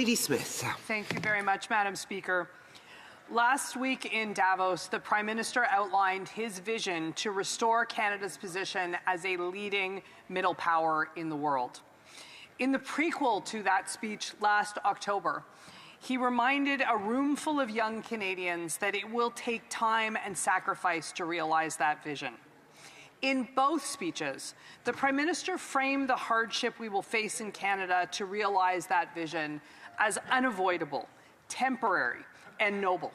Judy Smith. Thank you very much, Madam Speaker. Last week in Davos, the Prime Minister outlined his vision to restore Canada's position as a leading middle power in the world. In the prequel to that speech last October, he reminded a room full of young Canadians that it will take time and sacrifice to realize that vision. In both speeches, the Prime Minister framed the hardship we will face in Canada to realize that vision as unavoidable, temporary, and noble.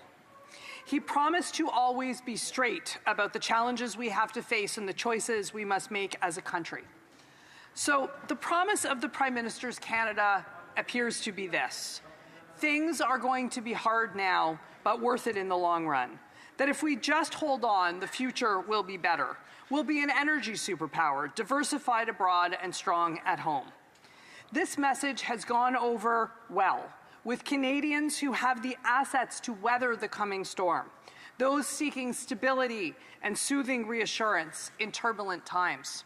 He promised to always be straight about the challenges we have to face and the choices we must make as a country. So the promise of the Prime Minister's Canada appears to be this. Things are going to be hard now, but worth it in the long run. That if we just hold on, the future will be better. We'll be an energy superpower, diversified abroad and strong at home. This message has gone over well with Canadians who have the assets to weather the coming storm, those seeking stability and soothing reassurance in turbulent times.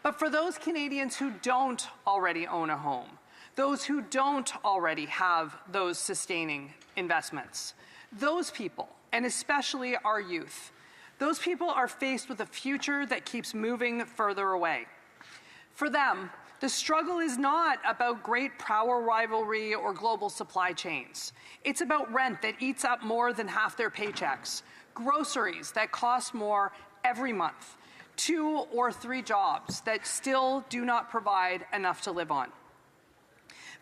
But for those Canadians who don't already own a home, those who don't already have those sustaining investments, those people, and especially our youth, those people are faced with a future that keeps moving further away. For them, the struggle is not about great power rivalry or global supply chains. It's about rent that eats up more than half their paychecks, groceries that cost more every month, 2 or 3 jobs that still do not provide enough to live on.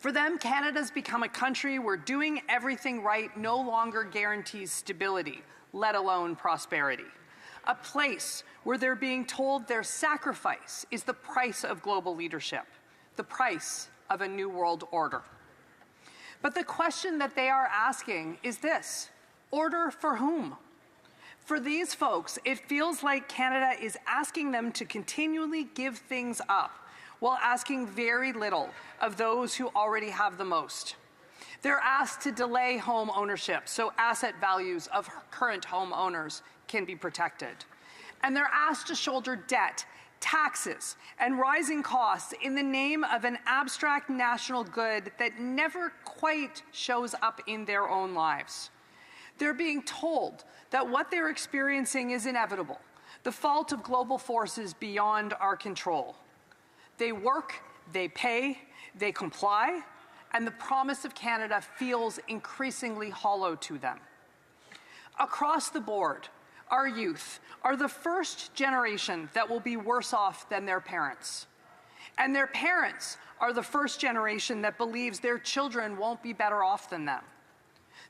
For them, Canada's become a country where doing everything right no longer guarantees stability, let alone prosperity. A place where they're being told their sacrifice is the price of global leadership, the price of a new world order. But the question that they are asking is this: order for whom? For these folks, it feels like Canada is asking them to continually give things up while asking very little of those who already have the most. They're asked to delay home ownership so asset values of current homeowners can be protected. And they're asked to shoulder debt, taxes, and rising costs in the name of an abstract national good that never quite shows up in their own lives. They're being told that what they're experiencing is inevitable, the fault of global forces beyond our control. They work, they pay, they comply, and the promise of Canada feels increasingly hollow to them. Across the board, our youth are the first generation that will be worse off than their parents. And their parents are the first generation that believes their children won't be better off than them.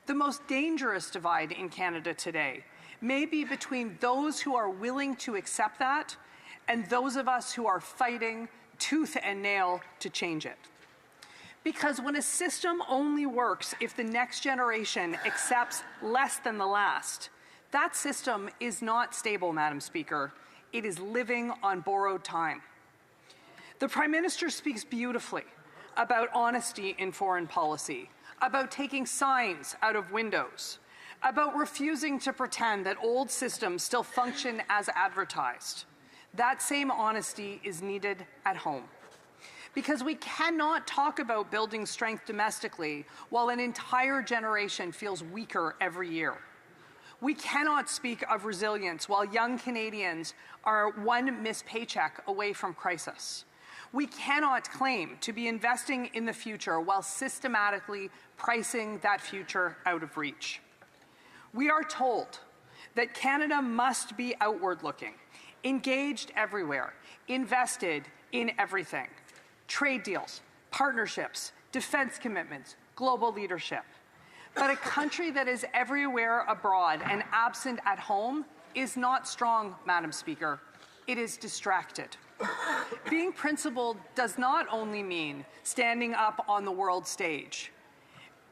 The most dangerous divide in Canada today may be between those who are willing to accept that and those of us who are fighting tooth and nail to change it. Because when a system only works if the next generation accepts less than the last, that system is not stable, Madam Speaker. It is living on borrowed time. The Prime Minister speaks beautifully about honesty in foreign policy, about taking signs out of windows, about refusing to pretend that old systems still function as advertised. That same honesty is needed at home. Because we cannot talk about building strength domestically while an entire generation feels weaker every year. We cannot speak of resilience while young Canadians are one missed paycheck away from crisis. We cannot claim to be investing in the future while systematically pricing that future out of reach. We are told that Canada must be outward-looking, engaged everywhere, invested in everything. Trade deals, partnerships, defense commitments, global leadership. But a country that is everywhere abroad and absent at home is not strong, Madam Speaker. It is distracted. Being principled does not only mean standing up on the world stage.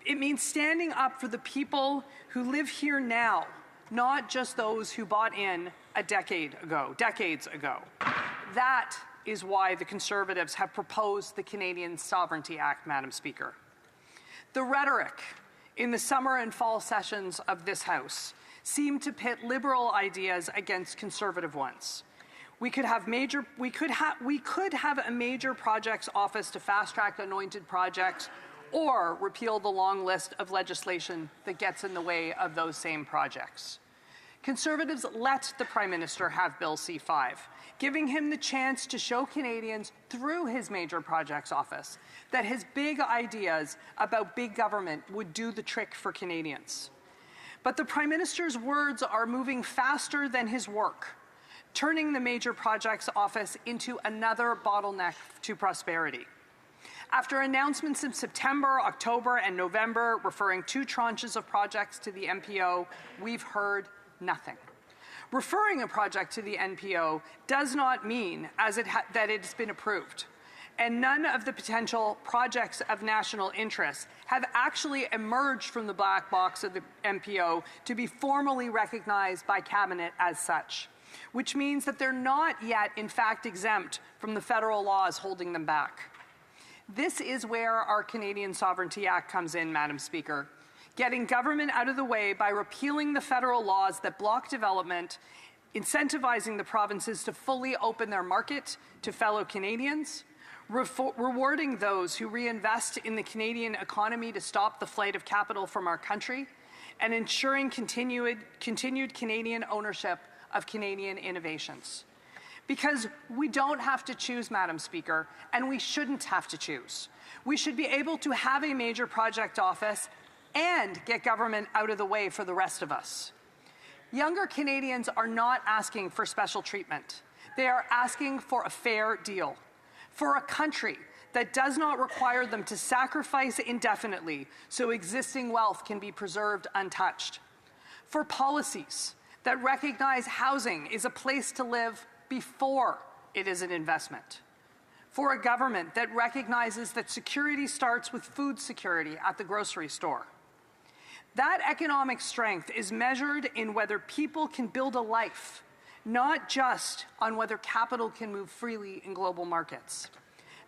It means standing up for the people who live here now, not just those who bought in decades ago. That is why the Conservatives have proposed the Canadian Sovereignty Act, Madam Speaker. The rhetoric in the summer and fall sessions of this House seemed to pit liberal ideas against conservative ones. We could have a major projects office to fast-track anointed projects, or repeal the long list of legislation that gets in the way of those same projects. Conservatives let the Prime Minister have Bill C-5, giving him the chance to show Canadians through his Major Projects Office that his big ideas about big government would do the trick for Canadians. But the Prime Minister's words are moving faster than his work, turning the Major Projects Office into another bottleneck to prosperity. After announcements in September, October, and November referring 2 tranches of projects to the NPO, we've heard nothing. Referring a project to the NPO does not mean that it's been approved, and none of the potential projects of national interest have actually emerged from the black box of the NPO to be formally recognized by Cabinet as such, which means that they're not yet, in fact, exempt from the federal laws holding them back. This is where our Canadian Sovereignty Act comes in, Madam Speaker, getting government out of the way by repealing the federal laws that block development, incentivizing the provinces to fully open their market to fellow Canadians, rewarding those who reinvest in the Canadian economy to stop the flight of capital from our country, and ensuring continued Canadian ownership of Canadian innovations. Because we don't have to choose, Madam Speaker, and we shouldn't have to choose. We should be able to have a major project office and get government out of the way for the rest of us. Younger Canadians are not asking for special treatment. They are asking for a fair deal, for a country that does not require them to sacrifice indefinitely so existing wealth can be preserved untouched, for policies that recognize housing is a place to live before it is an investment, for a government that recognizes that security starts with food security at the grocery store. That economic strength is measured in whether people can build a life, not just on whether capital can move freely in global markets.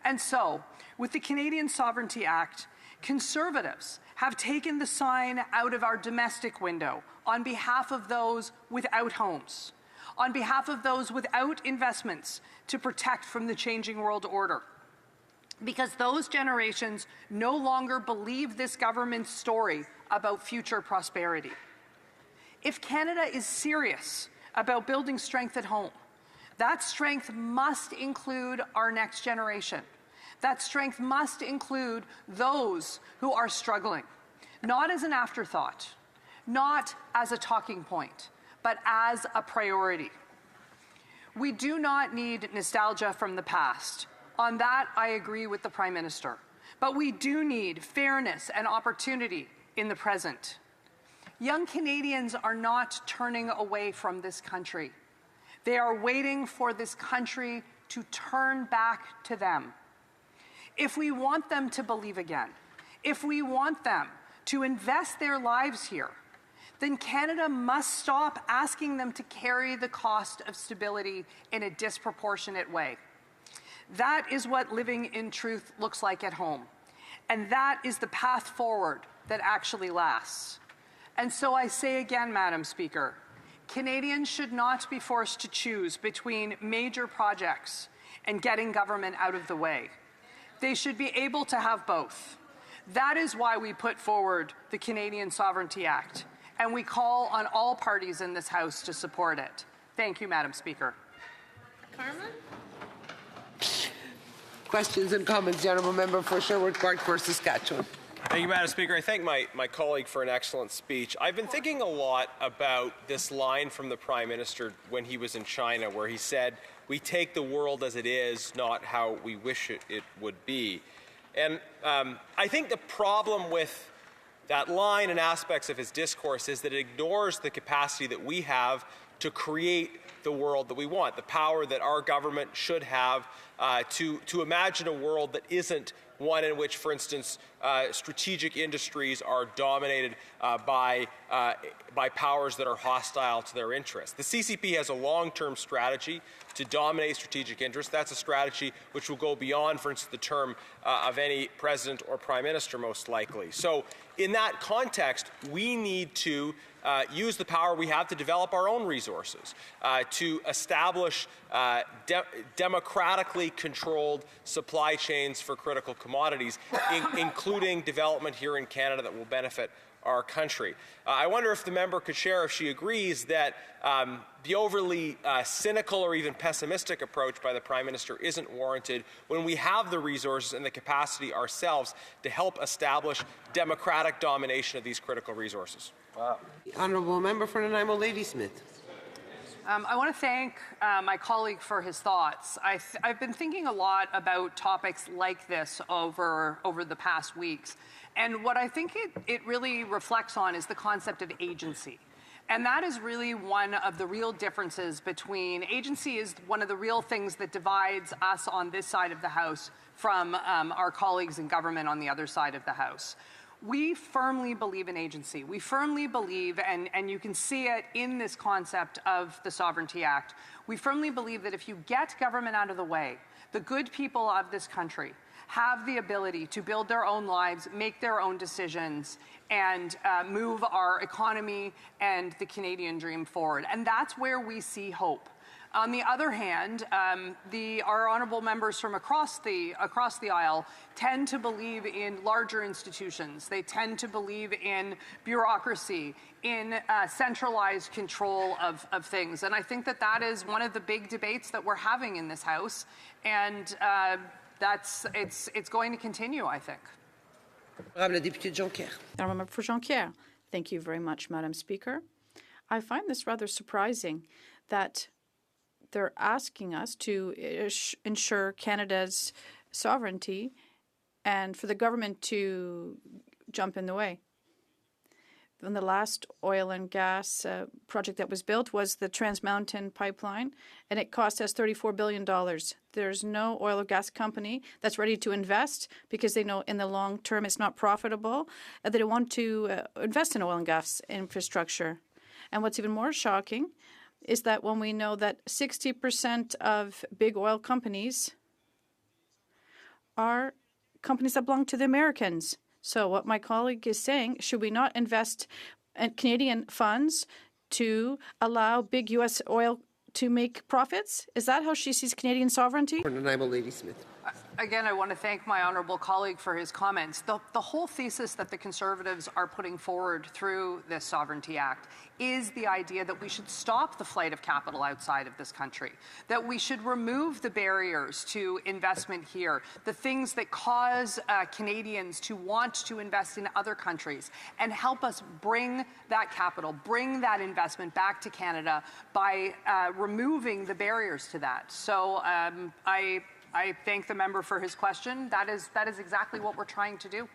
And so, with the Canadian Sovereignty Act, Conservatives have taken the sign out of our domestic window on behalf of those without homes, on behalf of those without investments to protect from the changing world order. Because those generations no longer believe this government's story about future prosperity. If Canada is serious about building strength at home, that strength must include our next generation. That strength must include those who are struggling, not as an afterthought, not as a talking point, but as a priority. We do not need nostalgia from the past. On that, I agree with the Prime Minister. But we do need fairness and opportunity in the present. Young Canadians are not turning away from this country. They are waiting for this country to turn back to them. If we want them to believe again, if we want them to invest their lives here, then Canada must stop asking them to carry the cost of stability in a disproportionate way. That is what living in truth looks like at home. And that is the path forward that actually lasts. And so I say again, Madam Speaker, Canadians should not be forced to choose between major projects and getting government out of the way. They should be able to have both. That is why we put forward the Canadian Sovereignty Act, and we call on all parties in this House to support it. Thank you, Madam Speaker. Carmen? Questions and comments, the Honourable Member for Sherwood Park for Saskatchewan. Thank you, Madam Speaker. I thank my colleague for an excellent speech. I've been thinking a lot about this line from the Prime Minister when he was in China, where he said, "We take the world as it is, not how we wish it would be." And I think the problem with that line and aspects of his discourse is that it ignores the capacity that we have to create the world that we want, the power that our government should have to imagine a world that isn't one in which, for instance, strategic industries are dominated by powers that are hostile to their interests. The CCP has a long-term strategy to dominate strategic interests. That's a strategy which will go beyond, for instance, the term of any president or prime minister, most likely. So in that context, we need to use the power we have to develop our own resources, to establish democratically controlled supply chains for critical commodities, including development here in Canada that will benefit our country. I wonder if the member could share if she agrees that the overly cynical or even pessimistic approach by the Prime Minister isn't warranted when we have the resources and the capacity ourselves to help establish democratic domination of these critical resources. Wow. The honourable member for Nanaimo, Ladysmith. I want to thank my colleague for his thoughts. I've been thinking a lot about topics like this over the past weeks. And what I think it really reflects on is the concept of agency. And that is really one of the real differences between agency is one of the real things that divides us on this side of the House from our colleagues in government on the other side of the House. We firmly believe in agency. We firmly believe, and you can see it in this concept of the Sovereignty Act, we firmly believe that if you get government out of the way, the good people of this country have the ability to build their own lives, make their own decisions, and move our economy and the Canadian dream forward. And that's where we see hope. On the other hand, our honourable members from across the aisle tend to believe in larger institutions. They tend to believe in bureaucracy, in centralized control of things. And I think that is one of the big debates that we're having in this House. And it's going to continue, I think. Madame la députée de Jonquière. Member for Jonquière. Thank you very much, Madam Speaker. I find this rather surprising that they're asking us to ensure Canada's sovereignty and for the government to jump in the way. When the last oil and gas project that was built was the Trans Mountain pipeline, and it cost us $34 billion. There's no oil or gas company that's ready to invest because they know in the long term it's not profitable, and they don't want to invest in oil and gas infrastructure. And what's even more shocking is that when we know that 60% of big oil companies are companies that belong to the Americans. So what my colleague is saying, should we not invest in Canadian funds to allow big U.S. oil to make profits? Is that how she sees Canadian sovereignty? For Nanaimo, Ladysmith. Again, I want to thank my honourable colleague for his comments. The whole thesis that the Conservatives are putting forward through this Sovereignty Act is the idea that we should stop the flight of capital outside of this country, that we should remove the barriers to investment here, the things that cause Canadians to want to invest in other countries, and help us bring that capital, bring that investment back to Canada by removing the barriers to that. So I thank the member for his question. That is exactly what we're trying to do.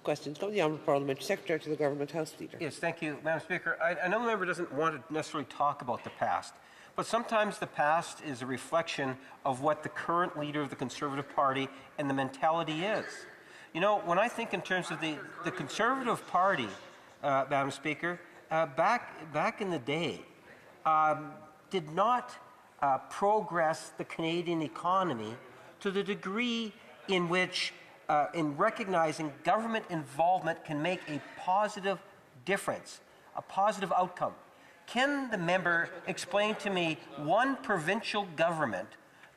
Questions from the Honourable Parliamentary Secretary to the Government House Leader. Yes, thank you, Madam Speaker. I know the member doesn't want to necessarily talk about the past, but sometimes the past is a reflection of what the current leader of the Conservative Party and the mentality is. You know, when I think in terms of the Conservative Party, Madam Speaker, back in the day, did not progress the Canadian economy to the degree in which, in recognizing government involvement can make a positive difference, a positive outcome. Can the member explain to me one provincial government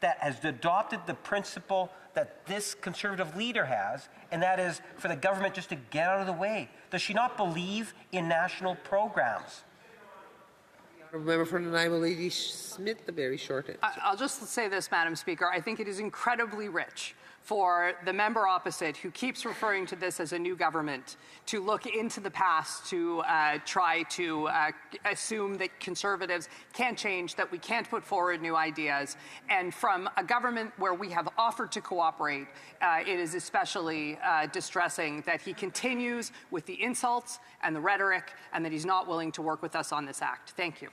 that has adopted the principle that this Conservative leader has, and that is for the government just to get out of the way? Does she not believe in national programs? Member for Nanaimo, Ladysmith, the very short answer. I'll just say this, Madam Speaker. I think it is incredibly rich for the member opposite, who keeps referring to this as a new government, to look into the past, to try to assume that Conservatives can't change, that we can't put forward new ideas. And from a government where we have offered to cooperate, it is especially distressing that he continues with the insults and the rhetoric, and that he's not willing to work with us on this act. Thank you.